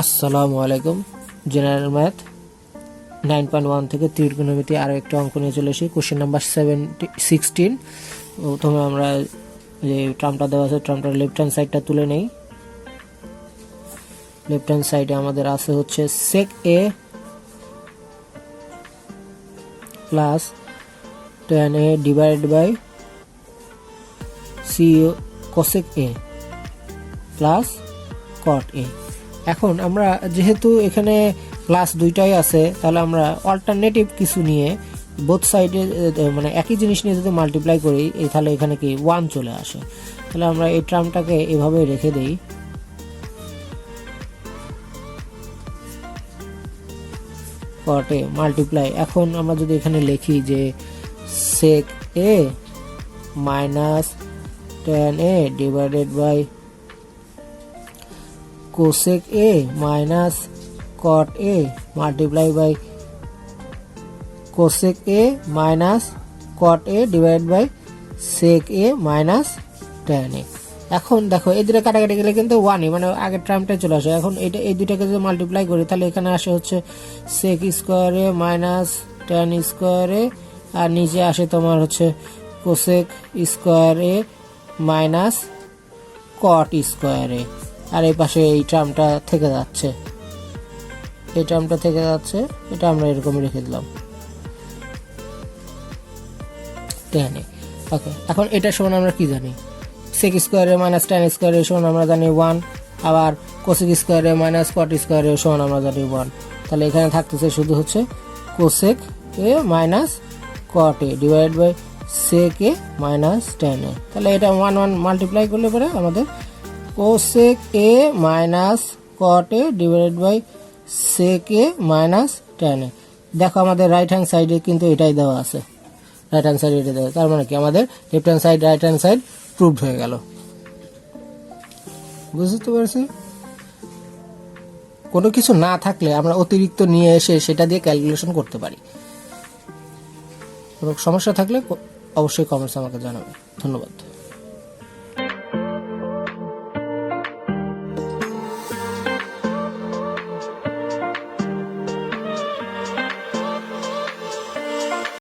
আসসালামু আলাইকুম। General math 9.1 থেকে ত্রিকোণমিতি আরও একটা অঙ্ক নিয়ে চলে এসেছি। Question number 16। প্রথমে আমরা যে টার্মটা দেওয়া আছে টার্মটার লেফট হ্যান্ড সাইডটা তুলে নেই। লেফট হ্যান্ড সাইডে আমাদের আছে হচ্ছে sec a plus tan a divided by cosec a plus cot a। এখন আমরা যেহেতু এখানে প্লাস দুইটাই আছে, তাহলে আমরা অল্টারনেটিভ কিছু নিয়ে বোথ সাইডে মানে একই জিনিস নিয়ে যদি মাল্টিপ্লাই করি, তাহলে এখানে কি 1 চলে আসে। তাহলে আমরা এই টার্মটাকে এভাবে রেখে দেই। cot a মাল্টিপ্লাই, এখন আমরা যদি এখানে লিখি যে sec a minus tan a divided by cosec a minus cot a multiply by cosec a minus cot a divided by sec a minus tan a। এখন দেখো এই দুটো কাটাকাটি গেলে কিন্তু 1 মানে আগের টার্মটাই চলে আসে। এখন এটা এই দুটাকে যদি মাল্টিপ্লাই করি তাহলে এখানে আসে হচ্ছে sec square a minus tan square a, আর নিচে আসে তোমার হচ্ছে cosec square a minus cot square a, আর এই পাশে এই টার্মটা থেকে যাচ্ছে, এই টার্মটা থেকে যাচ্ছে। এটা আমরা এরকম রেখে দিলাম tan a। ওকে, এখন এটা সমান আমরা কি জানি? sec square a minus tan square a সমান আমরা জানি 1, আবার cosec square a minus cot square a সমান আমরা জানি 1। তাহলে এখানে থাকতেছে শুধু হচ্ছে cosec a minus cot a divided by sec a minus tan a। তাহলে এটা 1 মাল্টিপ্লাই করলে পরে আমাদের cosec a minus cot a divided by sec a minus tan a। দেখো আমাদের রাইট হ্যান্ড সাইডে কিন্তু এটাই দেওয়া আছে, রাইট হ্যান্ড সাইডে এটা দেওয়া, তার মানে কি আমাদের left hand side right hand side proved হয়ে গেল। বুঝতে পারছি? কোনো কিছু না থাকলে আমরা অতিরিক্ত নিয়ে এসে সেটা দিয়ে ক্যালকুলেশন করতে পারি। কোনো সমস্যা থাকলে অবশ্যই কমেন্টস আমাকে জানাবে। ধন্যবাদ।